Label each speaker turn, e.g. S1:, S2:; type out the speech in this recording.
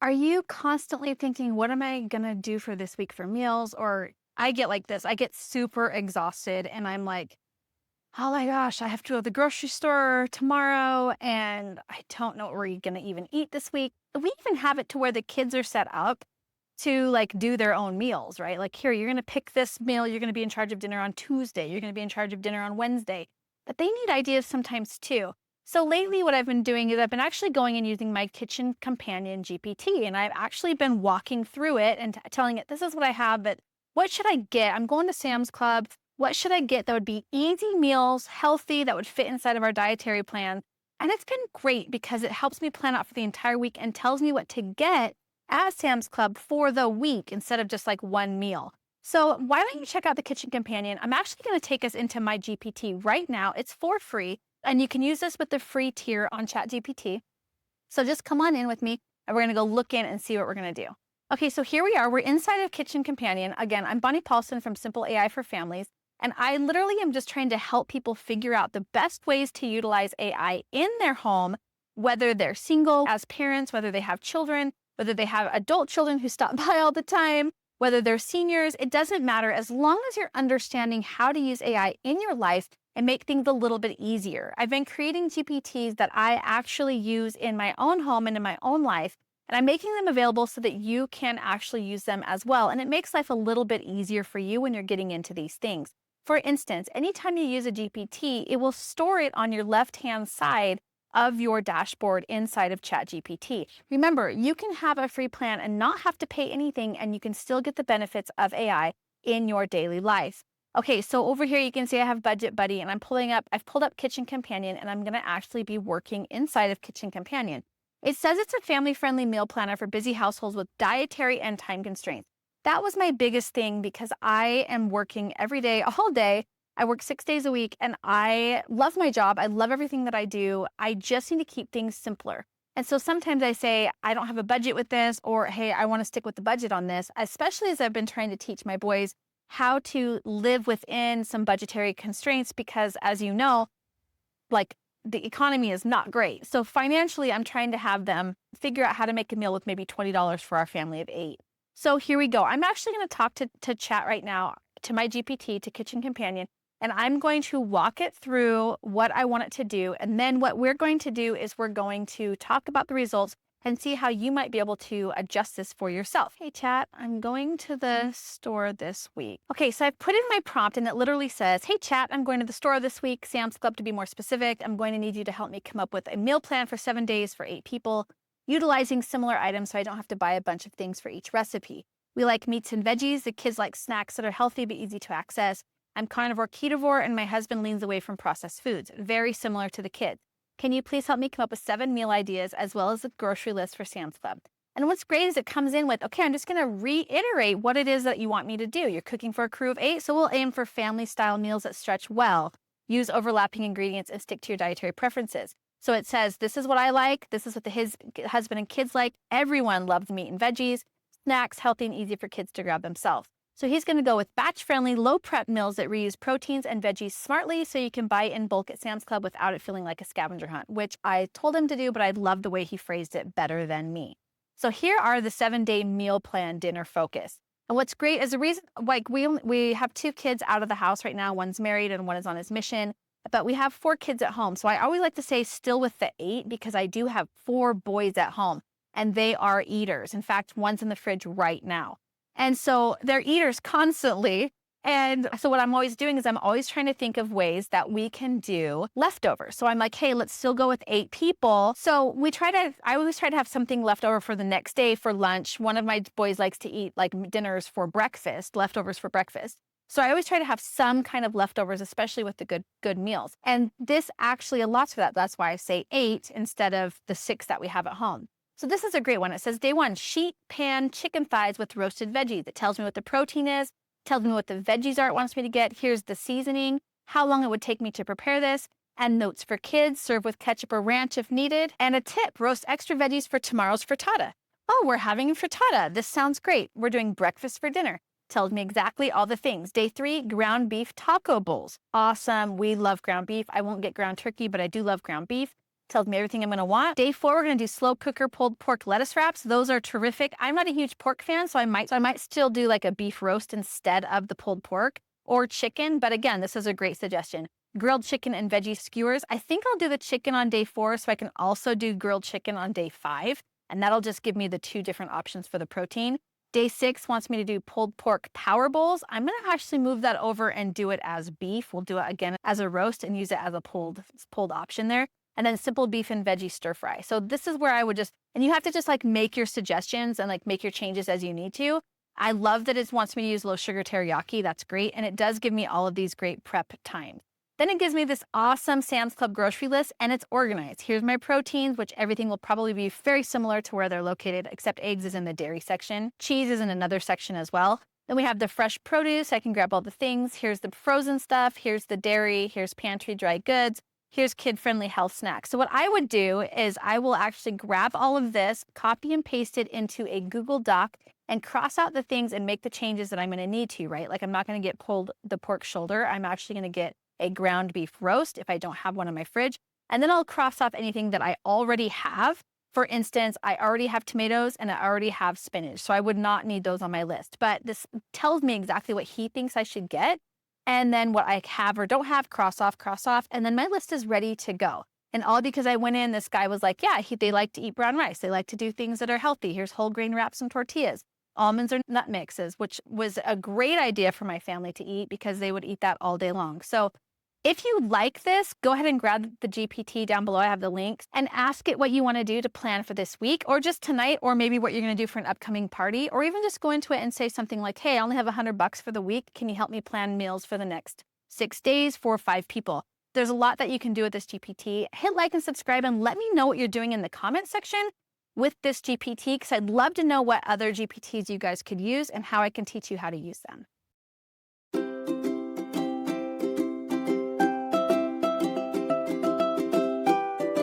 S1: Are you constantly thinking, what am I going to do for this week for meals? Or I get like this, I get super exhausted and I'm like, oh my gosh, I have to go to the grocery store tomorrow and I don't know what we're going to even eat this week. We even have it to where the kids are set up to like do their own meals, right? Like, here, you're going to pick this meal. You're going to be in charge of dinner on Tuesday. You're going to be in charge of dinner on Wednesday. But they need ideas sometimes too. So lately, what I've been doing is I've been actually going and using my Kitchen Companion GPT, and I've actually been walking through it and telling it, this is what I have, but what should I get? I'm going to Sam's Club. What should I get that would be easy meals, healthy, that would fit inside of our dietary plan? And it's been great because it helps me plan out for the entire week and tells me what to get at Sam's Club for the week instead of just like one meal. So why don't you check out the Kitchen Companion? I'm actually going to take us into my GPT right now. It's for free, and you can use this with the free tier on ChatGPT. So just come on in with me, and we're going to go look in and see what we're going to do. Okay, so here we are. We're inside of Kitchen Companion. Again, I'm Bonnie Paulson from Simple AI for Families, and I literally am just trying to help people figure out the best ways to utilize AI in their home, whether they're single as parents, whether they have children, whether they have adult children who stop by all the time, whether they're seniors. It doesn't matter, as long as you're understanding how to use AI in your life and make things a little bit easier. I've been creating GPTs that I actually use in my own home and in my own life, and I'm making them available so that you can actually use them as well. And it makes life a little bit easier for you when you're getting into these things. For instance, anytime you use a GPT, it will store it on your left-hand side of your dashboard inside of ChatGPT. Remember, you can have a free plan and not have to pay anything, and you can still get the benefits of AI in your daily life. Okay, so over here you can see I have Budget Buddy, and I've pulled up Kitchen Companion, and I'm gonna actually be working inside of Kitchen Companion. It says it's a family-friendly meal planner for busy households with dietary and time constraints. That was my biggest thing because I am working every day, all day. I work 6 days a week and I love my job. I love everything that I do. I just need to keep things simpler. And so sometimes I say, I don't have a budget with this, or hey, I want to stick with the budget on this, especially as I've been trying to teach my boys how to live within some budgetary constraints because, as you know, like, the economy is not great. So financially, I'm trying to have them figure out how to make a meal with maybe $20 for our family of 8. So here we go. I'm actually going to talk to chat right now, to my GPT, to Kitchen Companion, and I'm going to walk it through what I want it to do. And then what we're going to do is we're going to talk about the results and see how you might be able to adjust this for yourself. Hey chat, I'm going to the store this week. Okay, so I've put in my prompt and it literally says, hey chat, I'm going to the store this week, Sam's Club to be more specific. I'm going to need you to help me come up with a meal plan for 7 days for 8 people, utilizing similar items so I don't have to buy a bunch of things for each recipe. We like meats and veggies. The kids like snacks that are healthy but easy to access. I'm carnivore, ketovore, and my husband leans away from processed foods, very similar to the kids. Can you please help me come up with 7 meal ideas as well as a grocery list for Sam's Club? And what's great is it comes in with, okay, I'm just going to reiterate what it is that you want me to do. You're cooking for a crew of 8, so we'll aim for family-style meals that stretch well. Use overlapping ingredients and stick to your dietary preferences. So it says, this is what I like. This is what his husband and kids like. Everyone loves meat and veggies. Snacks, healthy and easy for kids to grab themselves. So he's going to go with batch-friendly, low-prep meals that reuse proteins and veggies smartly so you can buy in bulk at Sam's Club without it feeling like a scavenger hunt, which I told him to do, but I love the way he phrased it better than me. So here are the 7-day meal plan dinner focus. And what's great is the reason, like, we have 2 kids out of the house right now. One's married and one is on his mission, but we have 4 kids at home. So I always like to say still with the 8 because I do have 4 boys at home and they are eaters. In fact, one's in the fridge right now. And so they're eaters constantly. And so what I'm always doing is I'm always trying to think of ways that we can do leftovers. So I'm like, hey, let's still go with 8 people. So I always try to have something left over for the next day for lunch. One of my boys likes to eat like dinners for breakfast, leftovers for breakfast. So I always try to have some kind of leftovers, especially with the good meals. And this actually allots for that. That's why I say 8 instead of the 6 that we have at home. So this is a great one. It says day 1, sheet pan chicken thighs with roasted veggies. It tells me what the protein is, tells me what the veggies are it wants me to get. Here's the seasoning, how long it would take me to prepare this, and notes for kids, serve with ketchup or ranch if needed. And a tip, roast extra veggies for tomorrow's frittata. Oh, we're having frittata. This sounds great. We're doing breakfast for dinner. Tells me exactly all the things. Day 3, ground beef taco bowls. Awesome. We love ground beef. I won't get ground turkey, but I do love ground beef. Tells me everything I'm gonna want. Day 4, we're gonna do slow cooker pulled pork lettuce wraps. Those are terrific. I'm not a huge pork fan, so I might still do like a beef roast instead of the pulled pork or chicken. But again, this is a great suggestion. Grilled chicken and veggie skewers. I think I'll do the chicken on day 4 so I can also do grilled chicken on day 5. And that'll just give me the 2 different options for the protein. Day 6 wants me to do pulled pork power bowls. I'm gonna actually move that over and do it as beef. We'll do it again as a roast and use it as a pulled option there. And then simple beef and veggie stir fry. So this is where I would just, and you have to just like make your suggestions and like make your changes as you need to. I love that it wants me to use low sugar teriyaki. That's great. And it does give me all of these great prep times. Then it gives me this awesome Sam's Club grocery list and it's organized. Here's my proteins, which everything will probably be very similar to where they're located, except eggs is in the dairy section. Cheese is in another section as well. Then we have the fresh produce. I can grab all the things. Here's the frozen stuff. Here's the dairy. Here's pantry dry goods. Here's kid-friendly health snacks. So what I would do is I will actually grab all of this, copy and paste it into a Google Doc and cross out the things and make the changes that I'm gonna need to, right? Like I'm not gonna get pulled the pork shoulder. I'm actually gonna get a ground beef roast if I don't have one in my fridge. And then I'll cross off anything that I already have. For instance, I already have tomatoes and I already have spinach. So I would not need those on my list. But this tells me exactly what he thinks I should get. And then what I have or don't have, cross off. And then my list is ready to go. And all because I went in, this guy was like, yeah, they like to eat brown rice. They like to do things that are healthy. Here's whole grain wraps and tortillas. Almonds or nut mixes, which was a great idea for my family to eat because they would eat that all day long. So if you like this, go ahead and grab the GPT down below. I have the links and ask it what you want to do to plan for this week or just tonight, or maybe what you're going to do for an upcoming party, or even just go into it and say something like, hey, I only have $100 for the week. Can you help me plan meals for the next 6 days for 5 people? There's a lot that you can do with this GPT. Hit like and subscribe and let me know what you're doing in the comment section with this GPT because I'd love to know what other GPTs you guys could use and how I can teach you how to use them.